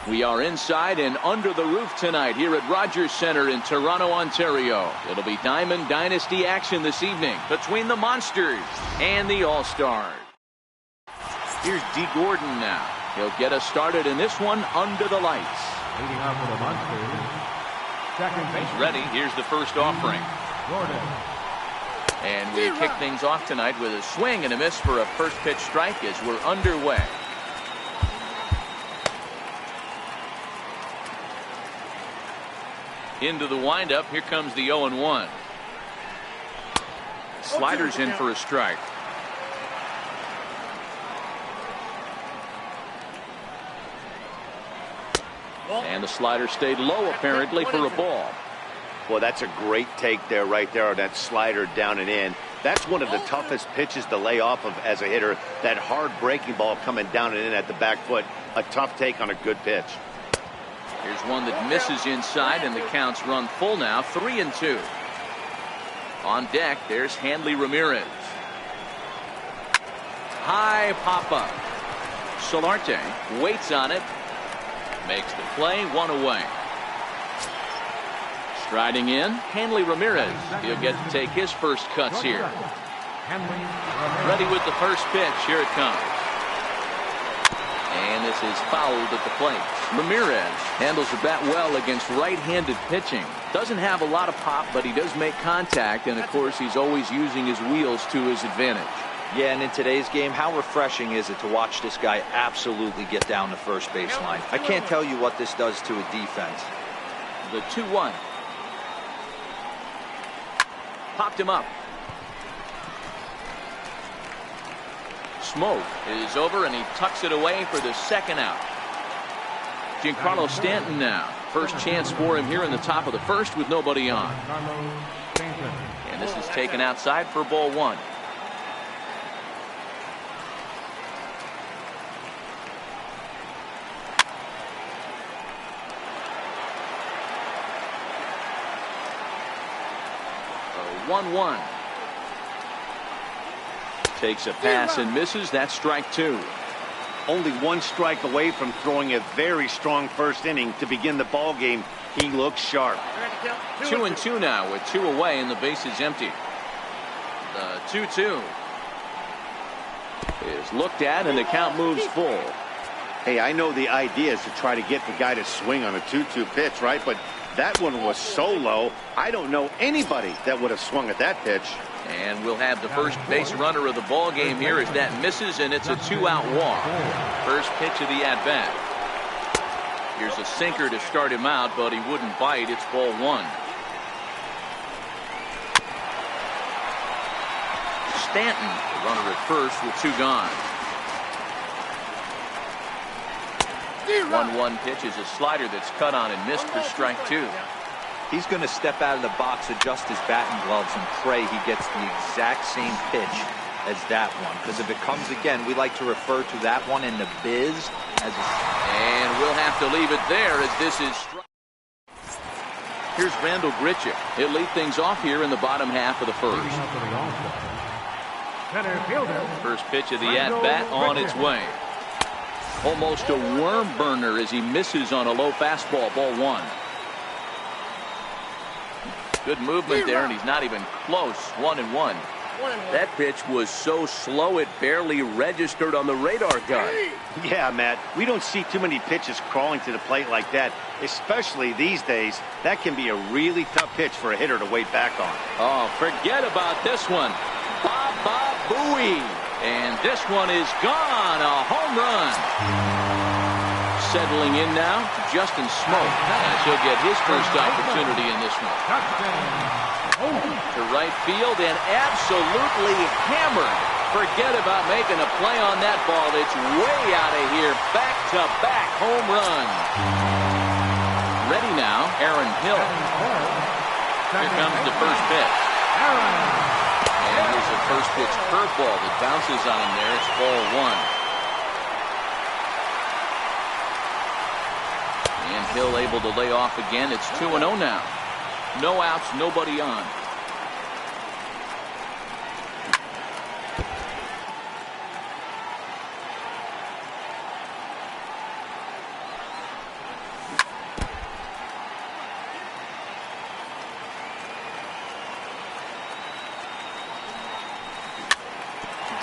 We are inside and under the roof tonight here at Rogers Centre in Toronto, Ontario. It'll be Diamond Dynasty action this evening between the Monsters and the All-Stars. Here's D. Gordon now. He'll get us started in this one under the lights. Leading off for the Monsters. He's ready. Here's the first offering. Gordon. And we kick things off tonight with a swing and a miss for a first pitch strike as we're underway. Into the windup. Here comes the 0-1. Sliders in for a strike. And the slider stayed low apparently for a ball. Well, that's a great take there, right there, on that slider down and in. That's one of the toughest pitches to lay off of as a hitter. That hard breaking ball coming down and in at the back foot. A tough take on a good pitch. Here's one that misses inside, and the count's run full now, 3-2. On deck, there's Hanley Ramirez. High pop-up. Solarte waits on it. Makes the play, one away. Striding in, Hanley Ramirez. He'll get to take his first cuts here. Ready with the first pitch. Here it comes. And this is fouled at the plate. Ramirez handles the bat well against right-handed pitching. Doesn't have a lot of pop, but he does make contact, and of course he's always using his wheels to his advantage. Yeah, and in today's game, how refreshing is it to watch this guy absolutely get down the first baseline? I can't tell you what this does to a defense. The 2-1. Popped him up. Smoke is over, and he tucks it away for the second out. Giancarlo Stanton now. First chance for him here in the top of the first with nobody on. And this is taken outside for ball one. A 1-1. Takes a pass and misses. That's strike two. Only one strike away from throwing a very strong first inning to begin the ball game. He looks sharp. 2-2 now with two away and the base is empty. The 2-2 is looked at and the count moves full. Hey, I know the idea is to try to get the guy to swing on a 2-2 pitch, right? But that one was so low, I don't know anybody that would have swung at that pitch. And we'll have the first base runner of the ball game here as that misses, and it's a two-out walk. First pitch of the at-bat. Here's a sinker to start him out, but he wouldn't bite. It's ball one. Stanton, the runner at first with two gone. 1-1 pitch is a slider that's cut on and missed for strike two. He's going to step out of the box, adjust his batting gloves, and pray he gets the exact same pitch as that one. Because if it comes again, we like to refer to that one in the biz as a... And we'll have to leave it there as this is... Here's Randall Grichuk. He'll lead things off here in the bottom half of the first. First pitch of the at-bat on its way. Almost a worm burner as he misses on a low fastball, ball one. Good movement there, and he's not even close. 1-1. That pitch was so slow it barely registered on the radar gun. Yeah, Matt, we don't see too many pitches crawling to the plate like that, especially these days. That can be a really tough pitch for a hitter to wait back on. Oh, forget about this one. Baba Booey. And this one is gone. A home run. Settling in now to Justin Smoke as he'll get his first opportunity in this one. To right field and absolutely hammered. Forget about making a play on that ball. It's way out of here. Back-to-back home run. Ready now, Aaron Hill. Here comes the first pitch. And here's a first pitch curveball that bounces on him there. It's ball one. And Hill able to lay off again. It's 2-0 now. No outs, nobody on.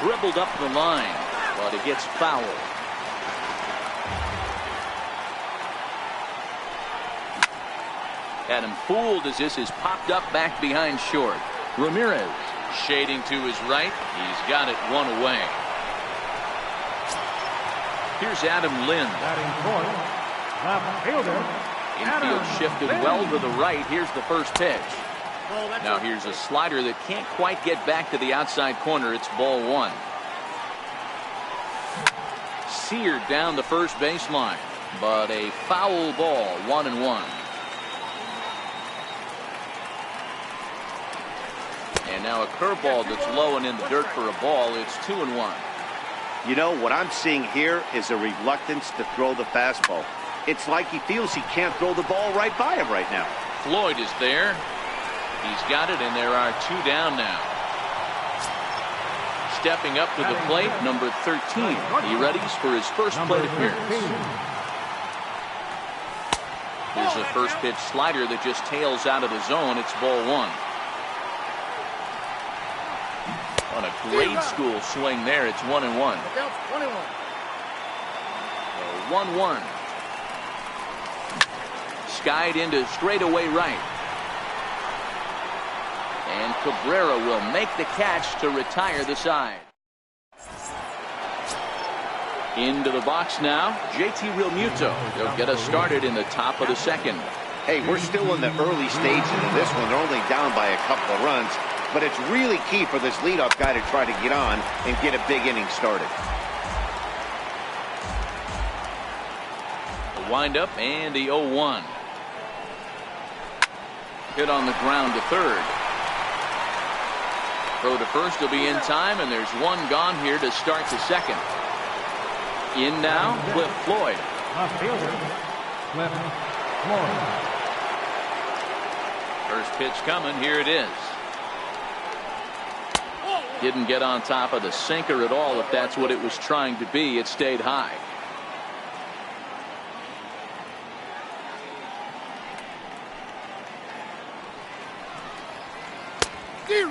dribbled up the line, but it gets fouled. Had him fooled as this is popped up back behind short. Ramirez shading to his right. He's got it one away. Here's Adam Lind. Infield shifted well to the right. Here's the first pitch. Now here's a slider that can't quite get back to the outside corner. It's ball one. Seared down the first baseline, but a foul ball, 1-1. And now a curveball that's low and in the dirt for a ball. It's 2-1. You know, what I'm seeing here is a reluctance to throw the fastball. It's like he feels he can't throw the ball right by him right now. Floyd is there. He's got it, and there are two down now. Stepping up to the plate, number 13. He readies for his first plate appearance. Here's a first pitch slider that just tails out of the zone. It's ball one. On a grade school swing there, it's 1-1. 1-1. Skied into straightaway right. And Cabrera will make the catch to retire the side. Into the box now, JT Realmuto. They'll get us started in the top of the second. Hey, we're still in the early stages of this one. They're only down by a couple of runs. But it's really key for this leadoff guy to try to get on and get a big inning started. The windup and the 0-1. Hit on the ground to third. Throw to first will be in time, and there's one gone here to start the second. In now, Cliff Floyd. Left fielder, Cliff Floyd. First pitch coming. Here it is. Didn't get on top of the sinker at all. If that's what it was trying to be, it stayed high.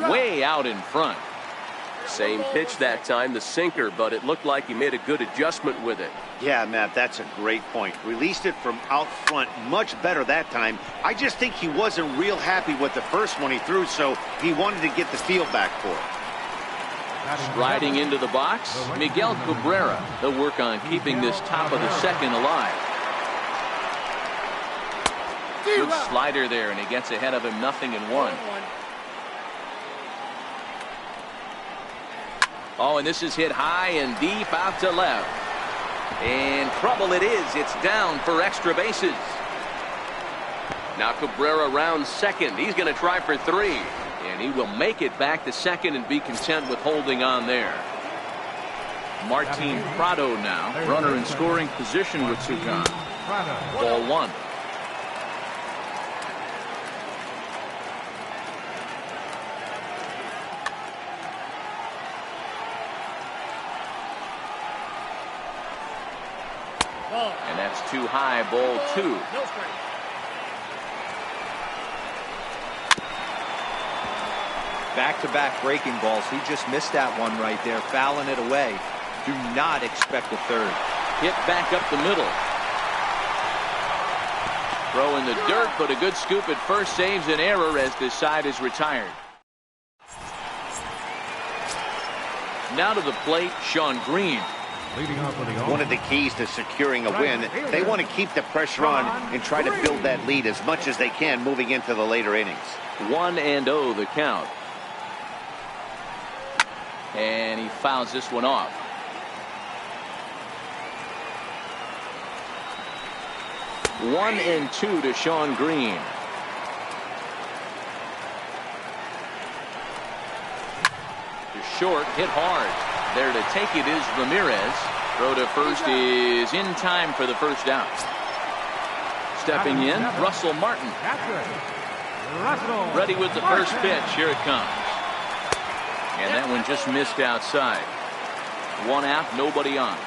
Way out in front. Same pitch that time, the sinker, but it looked like he made a good adjustment with it. Yeah, Matt, that's a great point. Released it from out front much better that time. I just think he wasn't real happy with the first one he threw, so he wanted to get the feel back for it. Striding into the box, Miguel Cabrera. They'll work on keeping this top of the second alive. Good slider there, and he gets ahead of him, 0-1. Oh, and this is hit high and deep out to left. And trouble it is. It's down for extra bases. Now Cabrera rounds second. He's going to try for 3. And he will make it back to second and be content with holding on there. Martin Prado now, runner in scoring position with Sukan. Ball one. And that's too high, ball two. Back-to-back breaking balls. He just missed that one right there, fouling it away. Do not expect a third. Hit back up the middle. Throw in the dirt, but a good scoop at first saves an error as this side is retired. Now to the plate, Sean Green. One of the keys to securing a win, they want to keep the pressure on and try to build that lead as much as they can moving into the later innings. 1-0 the count. And he fouls this one off. One and two to Sean Green. To short, hit hard. There to take it is Ramirez. Throw to first is in time for the first out. Stepping in, Russell Martin. Ready with the first pitch. Here it comes. And that one just missed outside. One out, nobody on.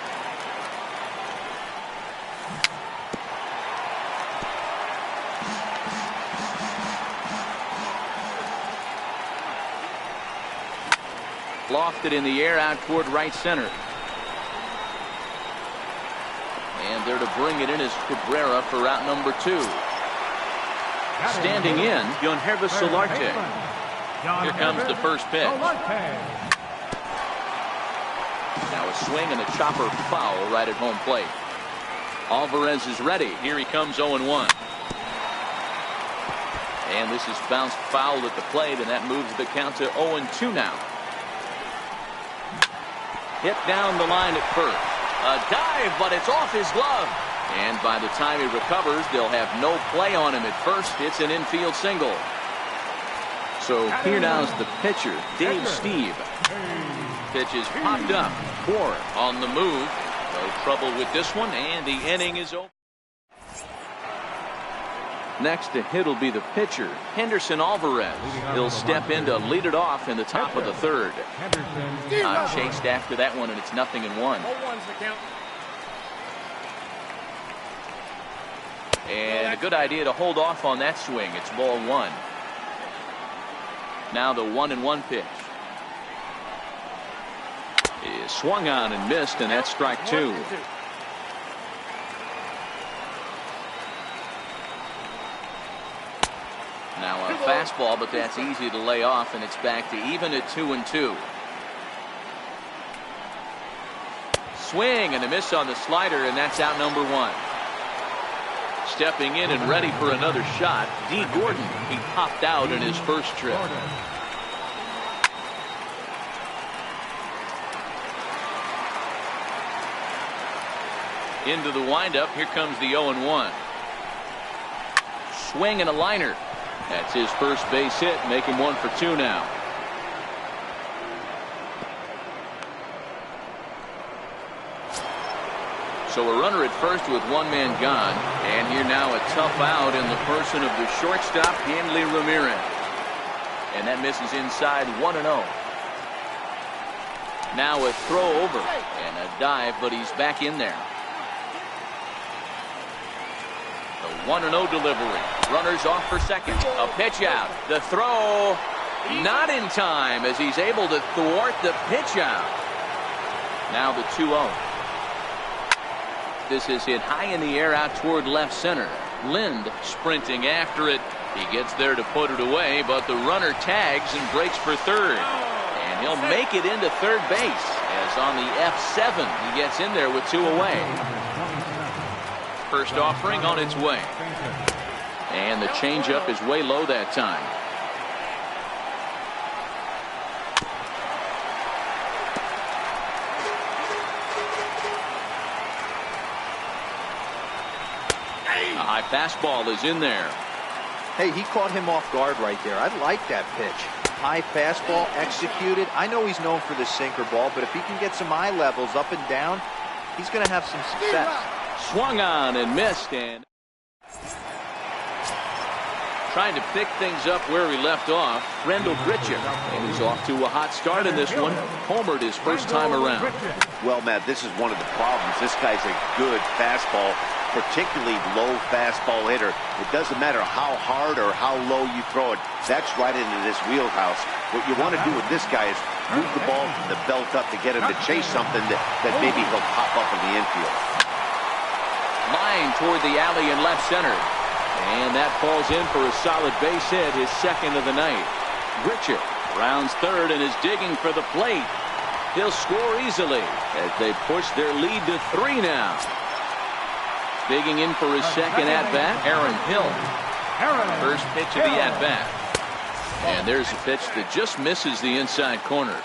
Lofted in the air out toward right center. And there to bring it in is Cabrera for route number 2. Standing in, Yangervis Solarte. Here comes the first pitch. Now a swing and a chopper foul right at home plate. Alvarez is ready. Here he comes 0-1. And this is bounced foul at the plate, and that moves the count to 0-2 now. Hit down the line at first. A dive, but it's off his glove. And by the time he recovers, they'll have no play on him at first. It's an infield single. So here now is the pitcher, Dave Steve. Pitch is popped up. Bour on the move. No trouble with this one, and the inning is over. Next to hit will be the pitcher, Henderson Alvarez. He'll step in to lead it off in the top of the third. Chased after that one, and it's 0-1. And a good idea to hold off on that swing. It's ball 1. Now the 1-1 pitch. Is swung on and missed, and that's strike 2. Now a fastball, but that's easy to lay off, and it's back to even at 2-2. Swing and a miss on the slider, and that's out number 1. Stepping in and ready for another shot, Dee Gordon. He popped out in his first trip. Into the windup. Here comes the 0-1. Swing and a liner. That's his first base hit, making 1 for 2 now. So a runner at first with 1 man gone, and here now a tough out in the person of the shortstop, Hanley Ramirez. And that misses inside 1-0. Now a throw over and a dive, but he's back in there. The 1-0 delivery. Runners off for second. A pitch out. The throw not in time as he's able to thwart the pitch out. Now the 2-0. This is hit high in the air out toward left center. Lind sprinting after it. He gets there to put it away, but the runner tags and breaks for third. And he'll make it into third base as on the F7 he gets in there with 2 away. First offering on its way. And the changeup is way low that time. A high fastball is in there. Hey, he caught him off guard right there. I like that pitch. High fastball executed. I know he's known for the sinker ball, but if he can get some eye levels up and down, he's going to have some success. Swung on and missed, and trying to pick things up where he left off, Randall Grichuk. And he's off to a hot start in this one. Homered his first time around. Well, Matt, this is one of the problems. This guy's a good fastball, particularly low fastball hitter. It doesn't matter how hard or how low you throw it. That's right into this wheelhouse. What you want to do with this guy is move the ball from the belt up to get him to chase something that maybe he'll pop up in the infield. Line toward the alley in left center. And that falls in for a solid base hit, his second of the night. Grichuk rounds third and is digging for the plate. He'll score easily as they push their lead to 3 now. Digging in for his second at-bat, Aaron Hill. First pitch of the at-bat. And there's a pitch that just misses the inside corner.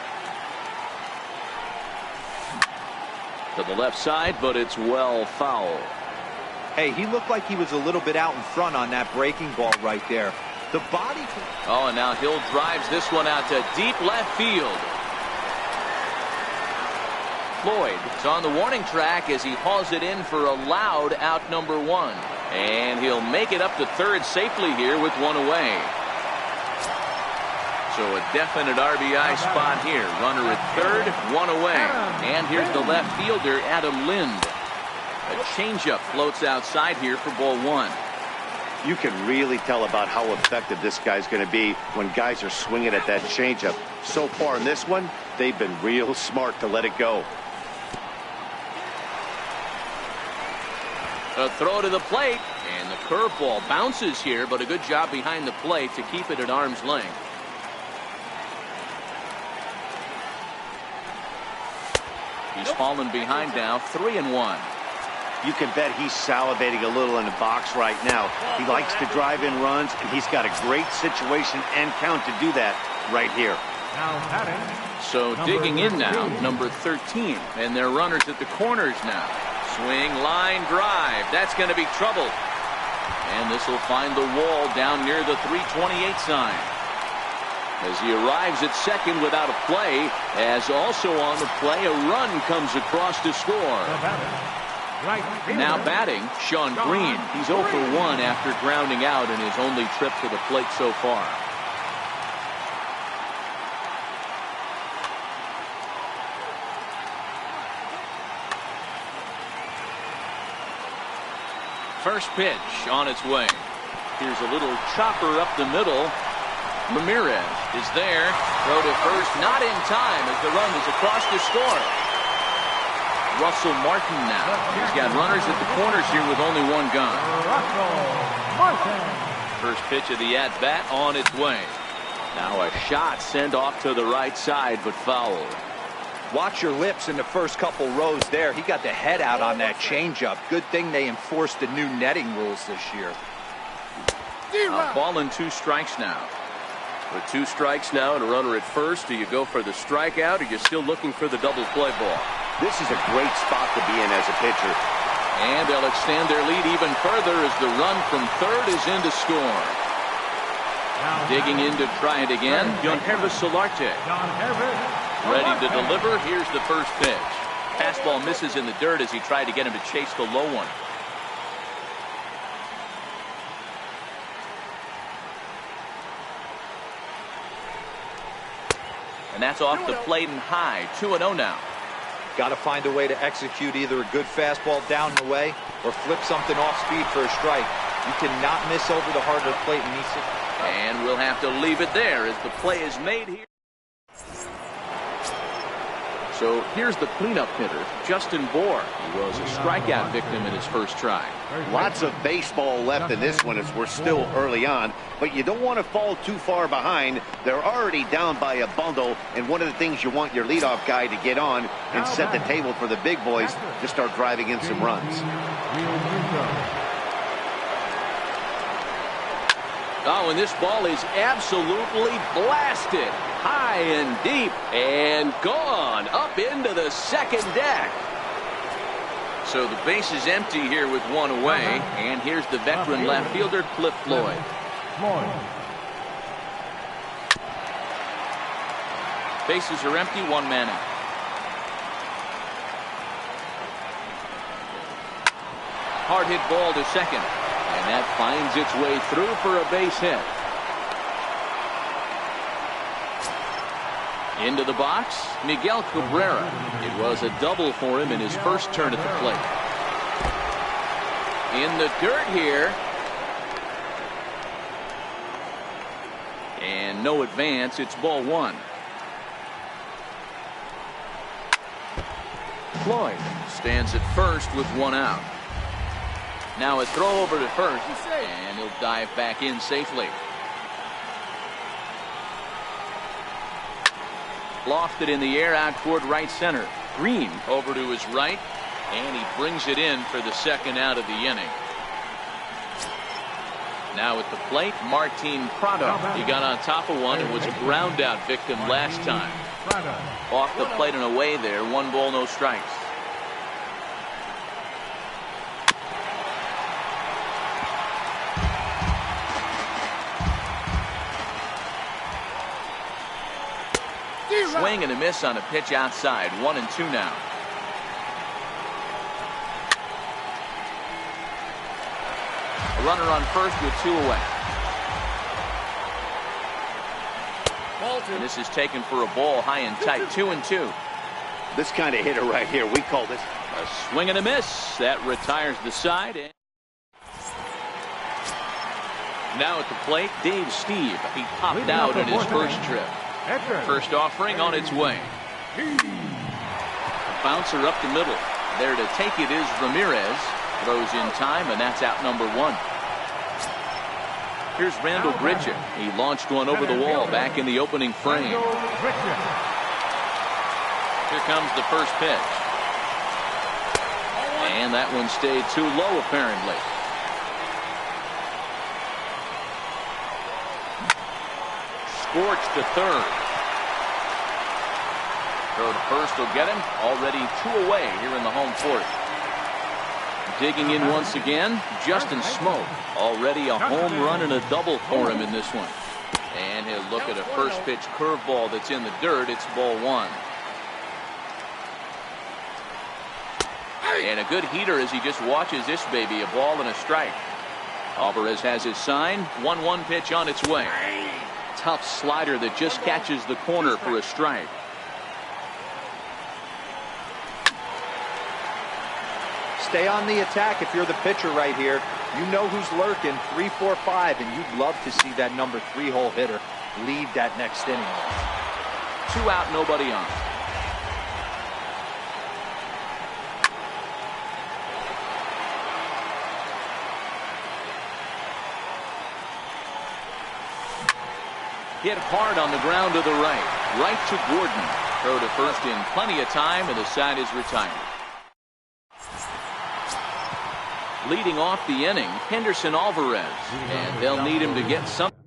To the left side, but it's well foul. Hey, he looked like he was a little bit out in front on that breaking ball right there. The body. Oh, and now Hill drives this one out to deep left field. Floyd is on the warning track as he hauls it in for a loud out number 1. And he'll make it up to third safely here with 1 away. So a definite RBI spot here. Runner at third, 1 away. And here's the left fielder, Adam Lind. A changeup floats outside here for ball 1. You can really tell about how effective this guy's going to be when guys are swinging at that changeup. So far in this one, they've been real smart to let it go. A throw to the plate, and the curveball bounces here, but a good job behind the plate to keep it at arm's length. He's fallen behind now, 3-1. You can bet he's salivating a little in the box right now. He likes to drive in runs, and he's got a great situation and count to do that right here. Now batting. So digging in now, number 13, and their runners at the corners now. Swing, line, drive. That's going to be trouble. And this will find the wall down near the 328 sign. As he arrives at second without a play, as also on the play, a run comes across to score. Now batting, Sean Green. He's 0 for 1 after grounding out in his only trip to the plate so far. First pitch on its way. Here's a little chopper up the middle. Ramirez is there. Throw to first, not in time as the run is across to score. Russell Martin now. He's got runners at the corners here with only one gun. First pitch of the at-bat on its way. Now a shot sent off to the right side, but foul. Watch your lips in the first couple rows there. He got the head out on that changeup. Good thing they enforced the new netting rules this year. A ball and 2 strikes now. With 2 strikes now and a runner at first, do you go for the strikeout or you're still looking for the double play ball? This is a great spot to be in as a pitcher. And they'll extend their lead even further as the run from third is in to score. Digging in to try it again, Yangervis Solarte. Ready to deliver. Here's the first pitch. Fastball misses in the dirt as he tried to get him to chase the low one. And that's off the plate and high. 2-0 now. Got to find a way to execute either a good fastball down the way or flip something off speed for a strike. You cannot miss over the heart of the plate in these situations. And we'll have to leave it there as the play is made here. So here's the cleanup hitter, Justin Bour. He was a strikeout victim in his first try. Lots of baseball left in this one as we're still early on, but you don't want to fall too far behind. They're already down by a bundle, and one of the things you want your leadoff guy to get on and set the table for the big boys to start driving in some runs. Oh, and this ball is absolutely blasted. High and deep and gone up into the second deck. So the base is empty here with one away. And here's the veteran left fielder, Cliff Floyd. Bases are empty, 1 man out. Hard hit ball to second. And that finds its way through for a base hit. Into the box, Miguel Cabrera. It was a double for him in his first turn at the plate. In the dirt here. And no advance. It's ball 1. Floyd stands at first with 1 out. Now a throw over to first, and he'll dive back in safely. Lofted in the air out toward right center. Green over to his right, and he brings it in for the second out of the inning. Now at the plate, Martin Prado. He got on top of one and was a ground out victim last time. Off the plate and away there, 1 ball, no strikes. Swing and a miss on a pitch outside. 1-2 now. A runner on first with 2 away. And this is taken for a ball high and tight. 2-2. This kind of hitter right here, we call this A swing and a miss. That retires the side. Now at the plate, Dave Steve. He popped out in his first trip. First offering on its way. A bouncer up the middle. There to take it is Ramirez. Throws in time, and that's out number 1. Here's Randall Grichuk. He launched one over the wall back in the opening frame. Here comes the first pitch. And that one stayed too low, apparently. Scorched to third. Throw to first will get him. Already 2 away here in the home fourth. Digging in once again, Justin Smoak. Already a home run and a double for him in this one. And he'll look at a first pitch curveball that's in the dirt. It's ball 1. And a good heater as he just watches this baby. A ball and a strike. Alvarez has his sign. 1-1 pitch on its way. Tough slider that just catches the corner for a strike. Stay on the attack if you're the pitcher right here. You know who's lurking. 3, 4, 5, and you'd love to see that number 3-hole hitter lead that next inning. 2 out, nobody on. Hit hard on the ground to the right. Right to Gordon. Throw to first in plenty of time, and the side is retired. Leading off the inning, Henderson Alvarez. And they'll need him to get something.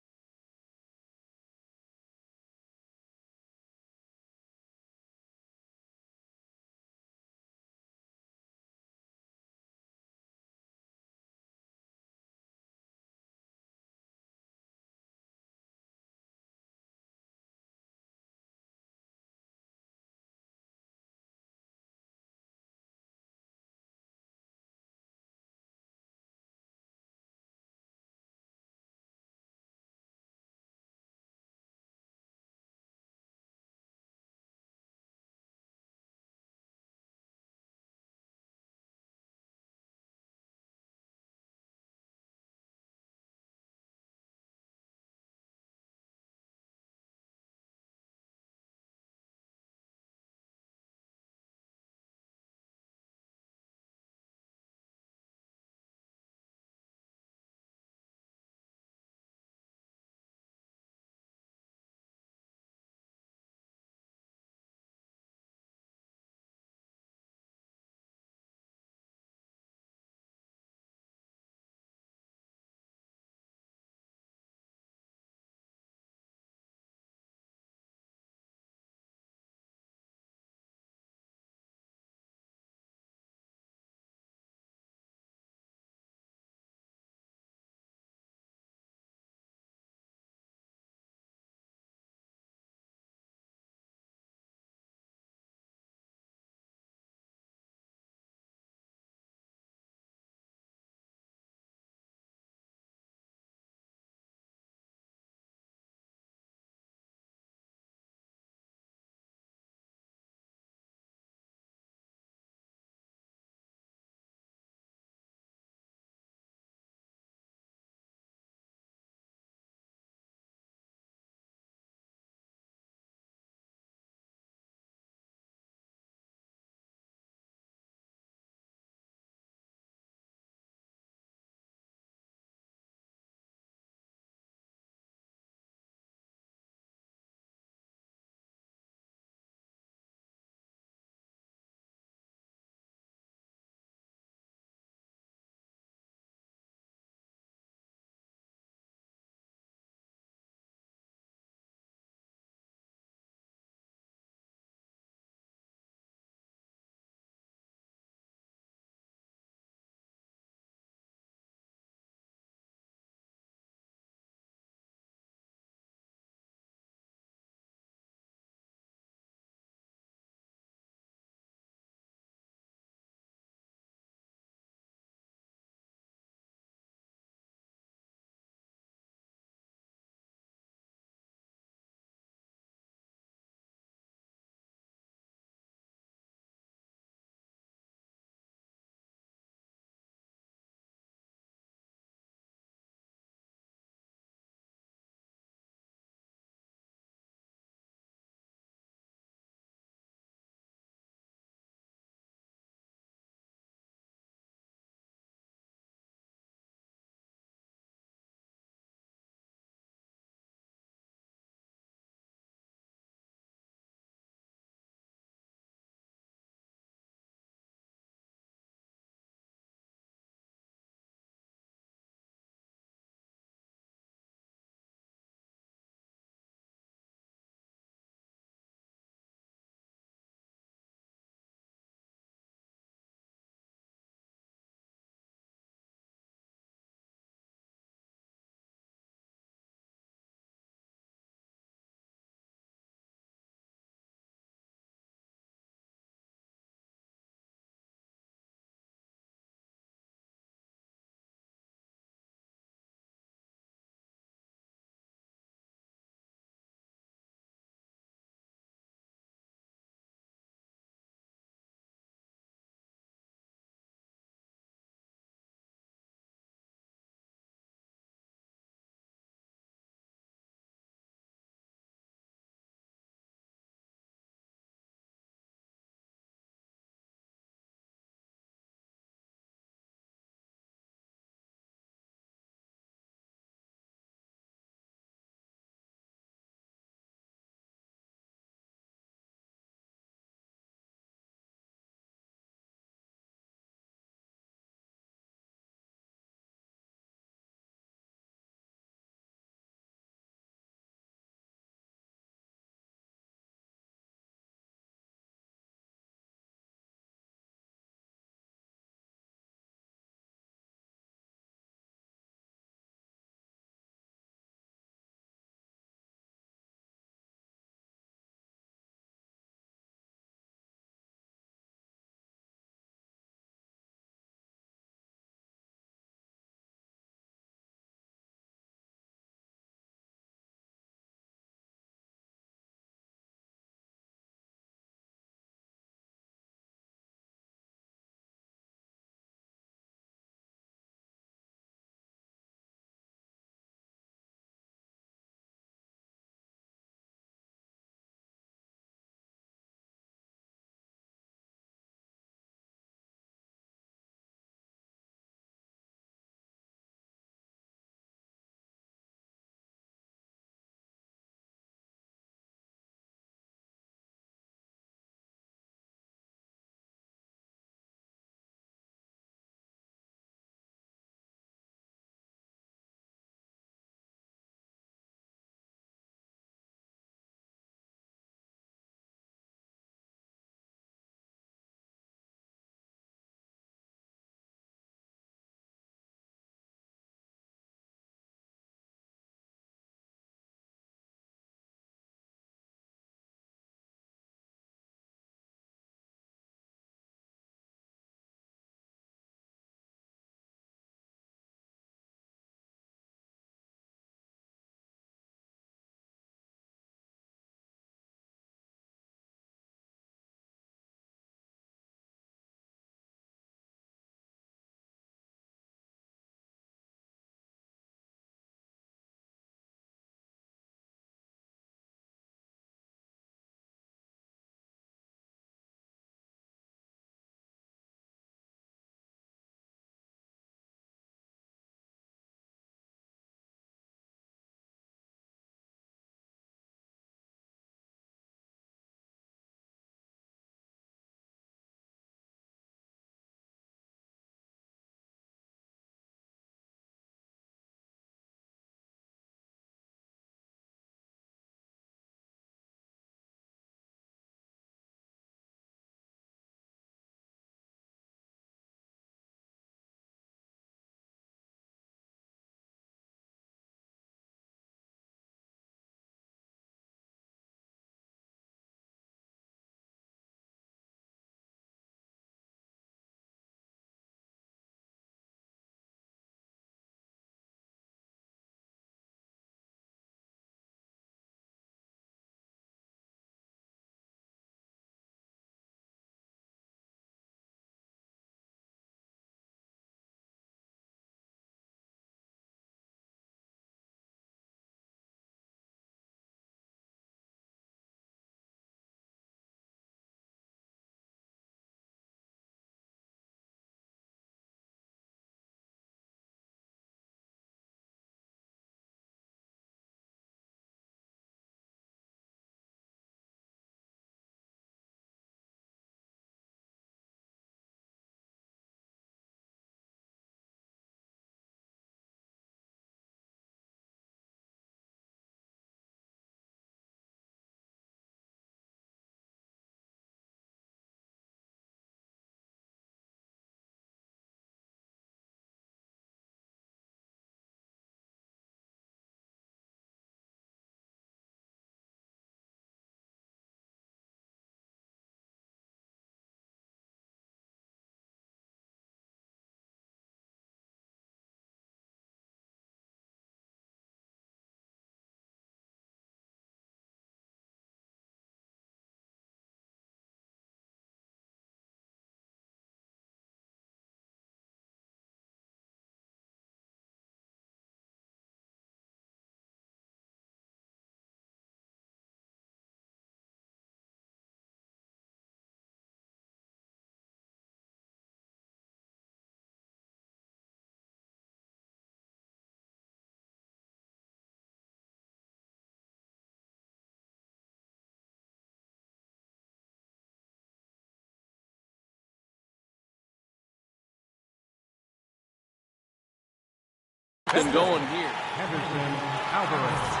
something going here. Henderson Alvarez.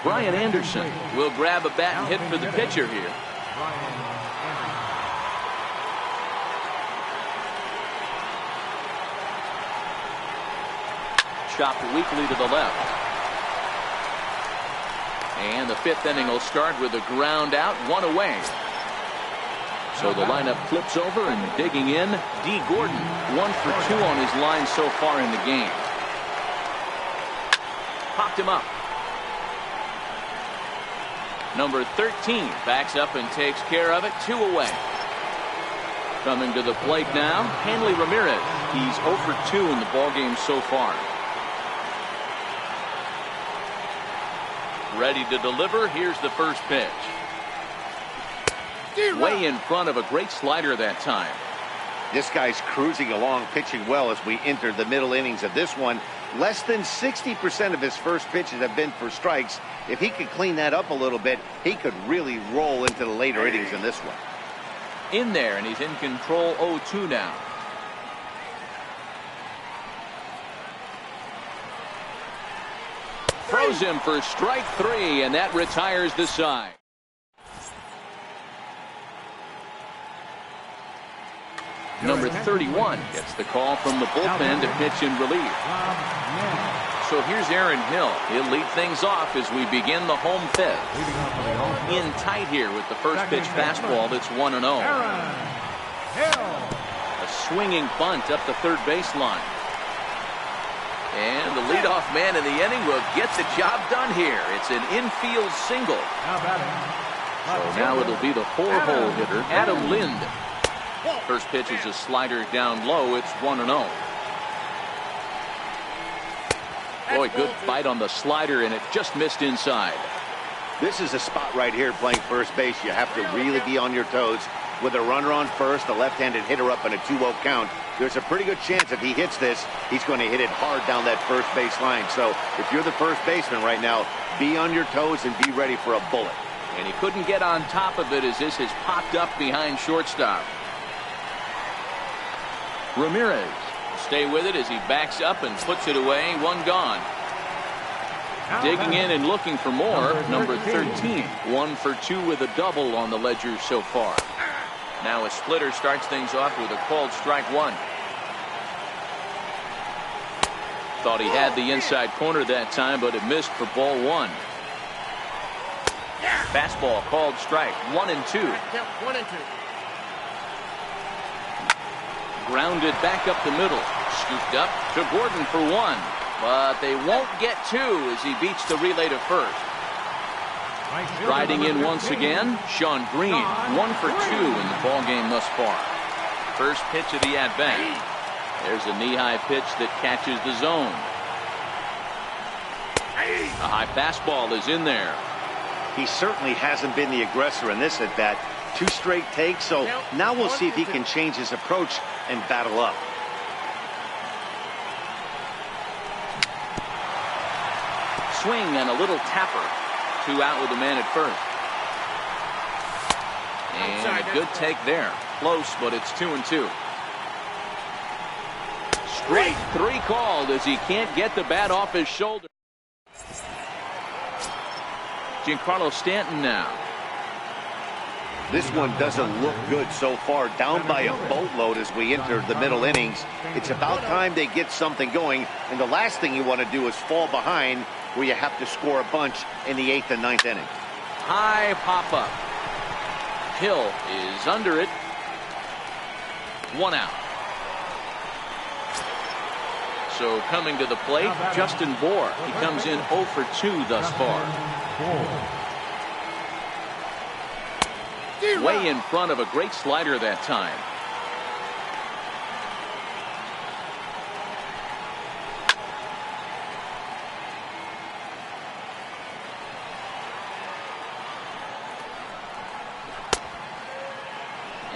Brian Anderson will grab a bat and hit for the pitcher here. Chopped weakly to the left. And the fifth inning will start with a ground out, one away. So the lineup flips over and digging in, D. Gordon, 1 for 2 on his line so far in the game. Popped him up. Number 13 backs up and takes care of it, 2 away. Coming to the plate now, Hanley Ramirez. He's 0 for 2 in the ballgame so far. Ready to deliver. Here's the first pitch. Way in front of a great slider that time. This guy's cruising along, pitching well as we enter the middle innings of this one. Less than 60% of his first pitches have been for strikes. If he could clean that up a little bit, he could really roll into the later innings in this one. In there, and he's in control 0-2 now. Throws him for strike 3, and that retires the side. Number 31 gets the call from the bullpen to pitch in relief. So here's Aaron Hill. He'll lead things off as we begin the home fifth. In tight here with the first pitch fastball that's 1-0. A swinging bunt up the third baseline. And the leadoff man in the inning will get the job done here. It's an infield single. So now it'll be the 4-hole hitter, Adam Lind. First pitch is a slider down low. It's 1-0. Boy, good bite on the slider, and it just missed inside. This is a spot right here playing first base. You have to really be on your toes. With a runner on first, a left-handed hitter up in a 2-0 count, there's a pretty good chance if he hits this, he's going to hit it hard down that first base line. So if you're the first baseman right now, be on your toes and be ready for a bullet. And he couldn't get on top of it as this has popped up behind shortstop. Ramirez will stay with it as he backs up and puts it away. 1 gone. Digging in and looking for more. Number 13. 1 for 2 with a double on the ledger so far. Now a splitter starts things off with a called strike 1. Thought he had the inside corner that time, but it missed for ball 1. Fastball called strike 1-2. Grounded back up the middle. Scooped up to Gordon for 1. But they won't get 2 as he beats the relay to first. Riding in once again, Sean Green. 1 for 2 in the ballgame thus far. First pitch of the at-bat. There's a knee-high pitch that catches the zone. A high fastball is in there. He certainly hasn't been the aggressor in this at-bat. 2 straight takes, so now we'll see if he can change his approach and battle up. Swing and a little tapper. 2 out with a man at first. And a good take there. Close, but it's 2-2. Straight 3 called as he can't get the bat off his shoulder. Giancarlo Stanton now. This one doesn't look good so far. Down by a boatload as we enter the middle innings. It's about time they get something going. And the last thing you want to do is fall behind where you have to score a bunch in the 8th and 9th inning. High pop-up. Hill is under it. 1 out. So coming to the plate, Justin Bour. He comes in 0 for 2 thus far. Way in front of a great slider that time.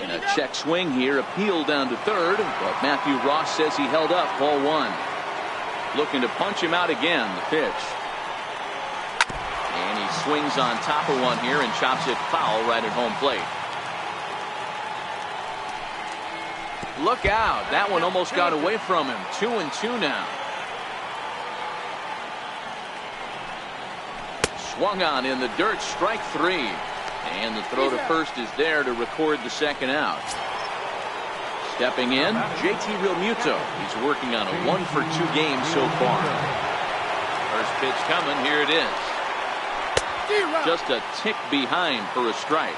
And a check swing here, appeal down to third, but Matthew Ross says he held up. Ball 1. Looking to punch him out again. The pitch. And he's Swings on top of one here and chops it foul right at home plate. Look out. That one almost got away from him. 2-2 now. Swung on in the dirt. Strike three. And the throw to first is there to record the second out. Stepping in, JT Realmuto. He's working on a 1-for-2 game so far. First pitch coming. Here it is. Just a tick behind for a strike.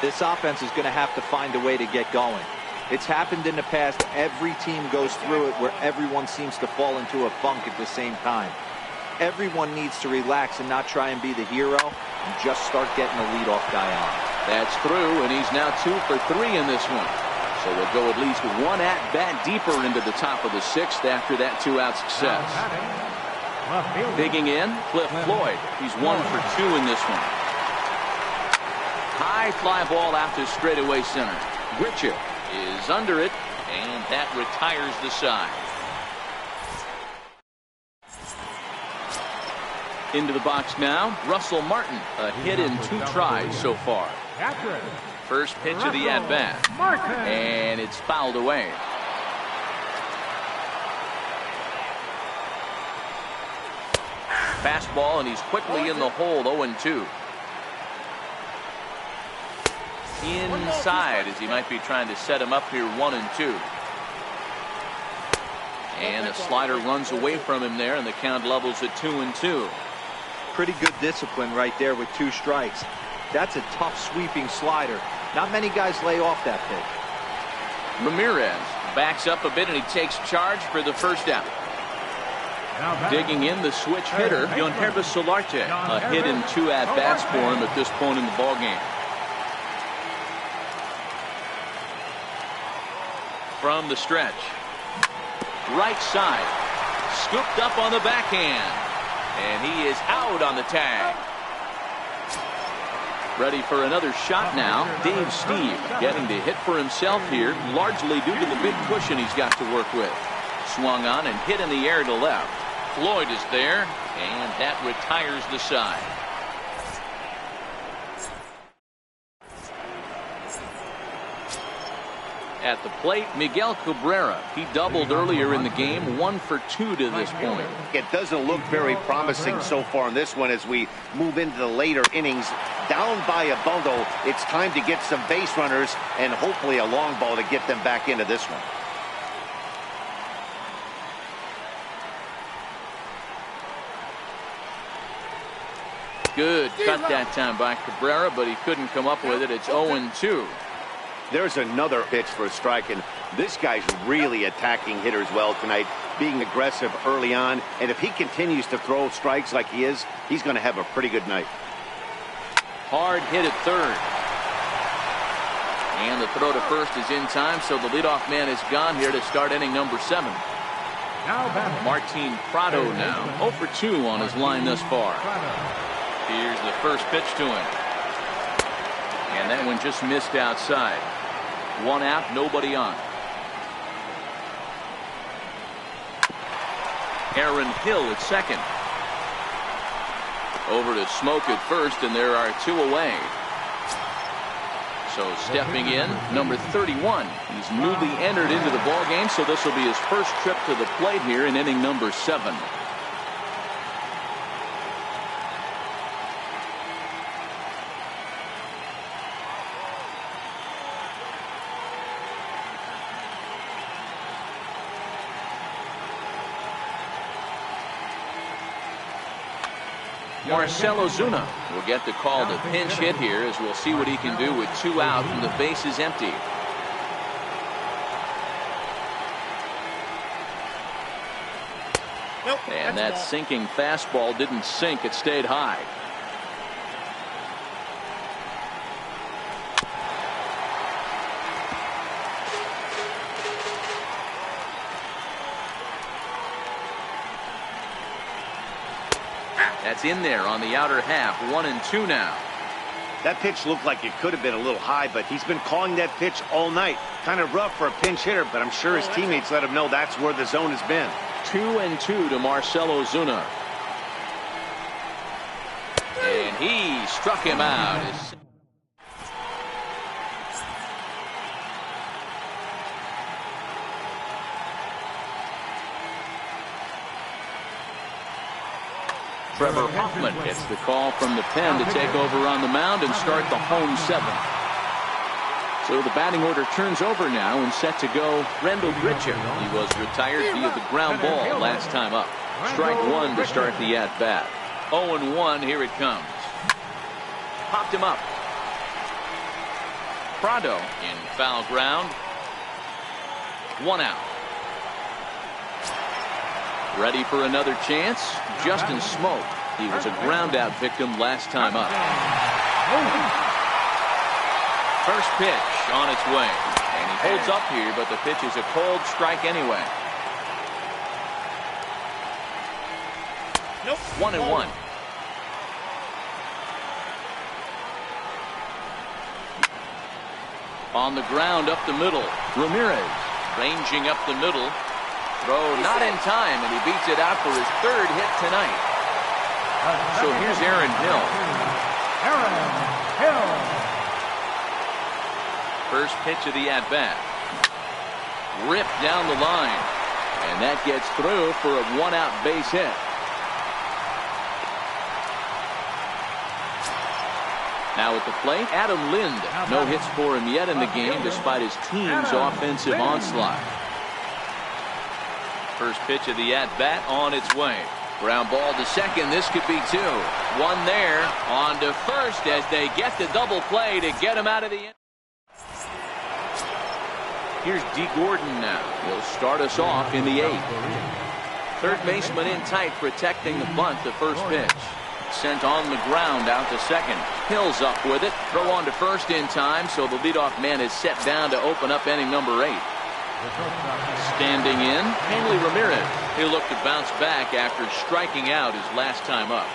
This offense is going to have to find a way to get going. It's happened in the past. Every team goes through it where everyone seems to fall into a funk at the same time. Everyone needs to relax and not try and be the hero and just start getting the leadoff guy on. That's through, and he's now 2 for 3 in this one. So we'll go at least one at-bat deeper into the top of the sixth after that two-out success. Digging in, Cliff Floyd. He's 1 for 2 in this one. High fly ball out to straightaway center. Grichuk is under it, and that retires the side. Into the box now, Russell Martin. A hit in 2 tries so far. First pitch of the at-bat. And it's fouled away. Fastball, and he's quickly in the hole, 0-2. Inside, as he might be trying to set him up here, 1-2. And the slider runs away from him there, and the count levels at 2-2. Pretty good discipline right there with 2 strikes. That's a tough sweeping slider. Not many guys lay off that pitch. Ramirez backs up a bit, and he takes charge for the first out. Digging in, the switch hitter, Yangervis Solarte. A hit in 2 at-bats for him at this point in the ballgame. From the stretch. Right side. Scooped up on the backhand. And he is out on the tag. Ready for another shot now. Dave Steve getting to hit for himself here, largely due to the big cushion he's got to work with. Swung on and hit in the air to left. Floyd is there, and that retires the side. At the plate, Miguel Cabrera. He doubled earlier in the game, 1 for 2 to this point. It doesn't look very promising so far in this one as we move into the later innings. Down by a bundle, it's time to get some base runners and hopefully a long ball to get them back into this one. Good cut that time by Cabrera, but he couldn't come up with it. It's 0-2. There's another pitch for a strike, and this guy's really attacking hitters well tonight, being aggressive early on. And if he continues to throw strikes like he is, he's going to have a pretty good night. Hard hit at third. And the throw to first is in time, so the leadoff man is gone here to start inning number 7. Martin Prado now, 0 for 2 on his line thus far. Here's the first pitch to him. And that one just missed outside. 1 out, nobody on. Aaron Hill at second. Over to Smoke at first, and there are 2 away. So stepping in, number 31. He's newly entered into the ballgame, so this will be his first trip to the plate here in inning number 7. Marcell Ozuna will get the call to pinch hit here, as we'll see what he can do with 2 out and the base is empty. And that sinking fastball didn't sink, it stayed high. That's in there on the outer half. 1-2 now. That pitch looked like it could have been a little high, but he's been calling that pitch all night. Kind of rough for a pinch hitter, but I'm sure his teammates let him know that's where the zone has been. 2-2 to Marcell Ozuna. And he struck him out. Trevor Hoffman gets the call from the pen to take over on the mound and start the home seventh. So the batting order turns over now and set to go Rendell Grichuk. He was retired via the ground ball last time up. Strike one to start the at-bat. 0-1, here it comes. Popped him up. Prado in foul ground. 1 out. Ready for another chance. Justin Smoak. He was a ground out victim last time up. First pitch on its way. And he holds up here, but the pitch is a cold strike anyway. 1-1. On the ground up the middle. Ramirez ranging up the middle. Throw not in time, and he beats it out for his third hit tonight. So here's Aaron Hill. First pitch of the at-bat. Ripped down the line. And that gets through for a 1-out base hit. Now at the plate, Adam Lind. No hits for him yet in the game despite his team's offensive onslaught. First pitch of the at-bat on its way. Ground ball to second. This could be 2. 1 there. On to first as they get the double play to get him out of the inning. Here's Dee Gordon now. He'll start us off in the 8th. Third baseman in tight protecting the bunt to first pitch. Sent on the ground out to second. Hill's up with it. Throw on to first in time, so the leadoff man is set down to open up inning number 8. Standing in, Hanley Ramirez. He'll look to bounce back after striking out his last time up.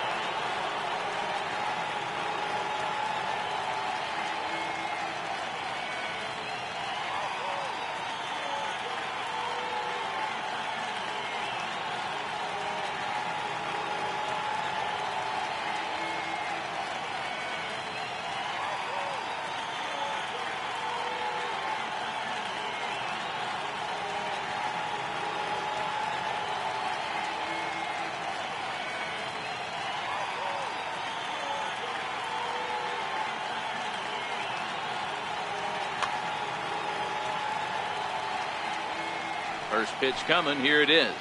First pitch coming. Here it is.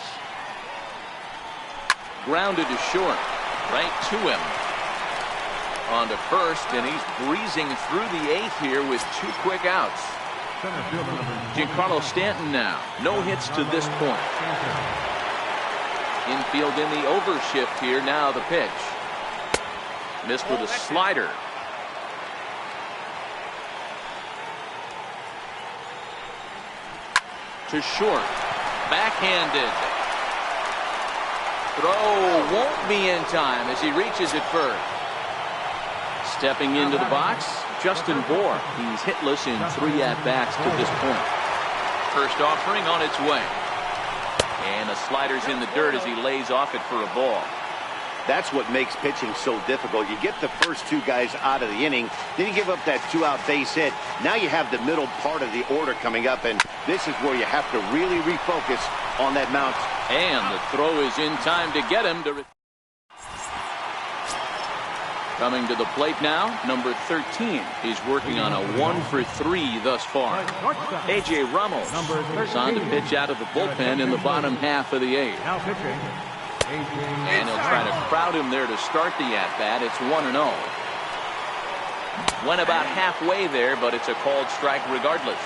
Grounded to short. Right to him. On to first, and he's breezing through the 8th here with 2 quick outs. Giancarlo Stanton now. No hits to this point. Infield in the overshift here. Now the pitch. Missed with a slider. To short. Backhanded. Throw won't be in time as he reaches it first. Stepping into the box, Justin Bour. He's hitless in 3 at-bats to this point. First offering on its way. And the slider's in the dirt as he lays off it for a ball. That's what makes pitching so difficult. You get the first 2 guys out of the inning, then you give up that 2-out base hit. Now you have the middle part of the order coming up, and this is where you have to really refocus on that mound. And the throw is in time to get him to. Coming to the plate now, number 13. He's working on a 1-for-3 thus far. A.J. Ramos is on to pitch out of the bullpen in the bottom half of the 8th. Now pitching. And he'll try to crowd him there to start the at-bat. It's 1-0. Went about halfway there, but it's a called strike regardless.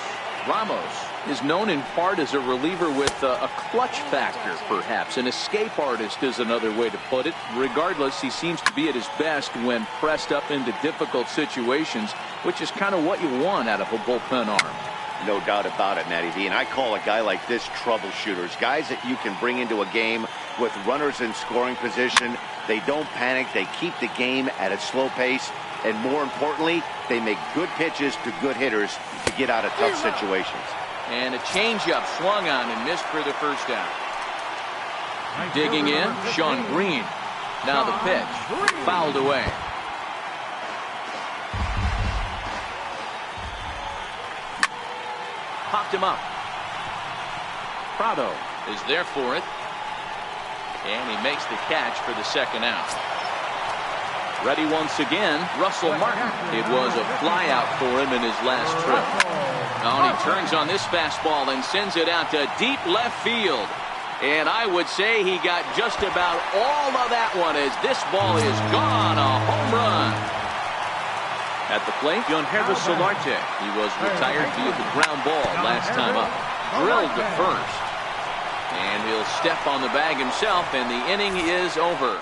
Ramos is known in part as a reliever with a clutch factor, perhaps. An escape artist is another way to put it. Regardless, he seems to be at his best when pressed up into difficult situations, which is kind of what you want out of a bullpen arm. No doubt about it, Matty V. And I call a guy like this troubleshooters. Guys that you can bring into a game with runners in scoring position. They don't panic. They keep the game at a slow pace. And more importantly, they make good pitches to good hitters to get out of tough situations. And a changeup swung on and missed for the first down. Digging in, Sean Green. Now the pitch. Fouled away. Popped him up. Prado is there for it. And he makes the catch for the second out. Ready once again, Russell Martin. It was a flyout for him in his last trip. Oh, and he turns on this fastball and sends it out to deep left field. And I would say he got just about all of that one as this ball is gone. A home run. At the plate, Yangervis Solarte. He was retired via the ground ball last time up. Drilled to first. And he'll step on the bag himself, and the inning is over.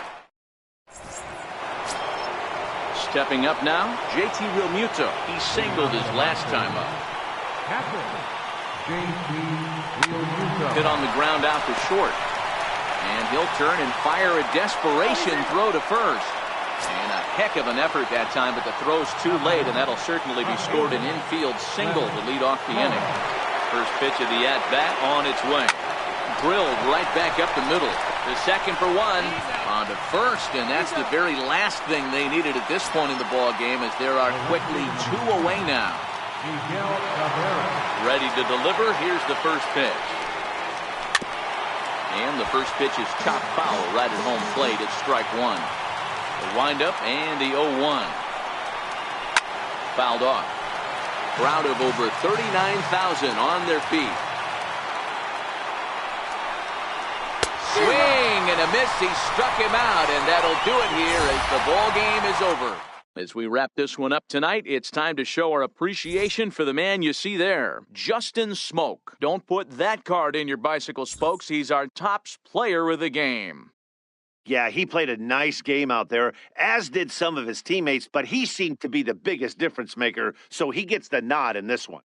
Stepping up now, JT Realmuto. He singled his last time up. Hit on the ground out to short. And he'll turn and fire a desperation throw to first. And a heck of an effort that time, but the throw's too late, and that'll certainly be scored an infield single to lead off the inning. First pitch of the at-bat on its way. Drilled right back up the middle. The second for one. On to first, and that's the very last thing they needed at this point in the ball game, as there are quickly 2 away now. Ready to deliver. Here's the first pitch. And the first pitch is chopped foul right at home plate. It's strike one. The windup and the 0-1. Fouled off. Crowd of over 39,000 on their feet. Swing and a miss. He struck him out, and that'll do it here as the ball game is over. As we wrap this one up tonight, it's time to show our appreciation for the man you see there, Justin Smoak. Don't put that card in your bicycle spokes. He's our tops player of the game. Yeah, he played a nice game out there, as did some of his teammates, but he seemed to be the biggest difference maker, so he gets the nod in this one.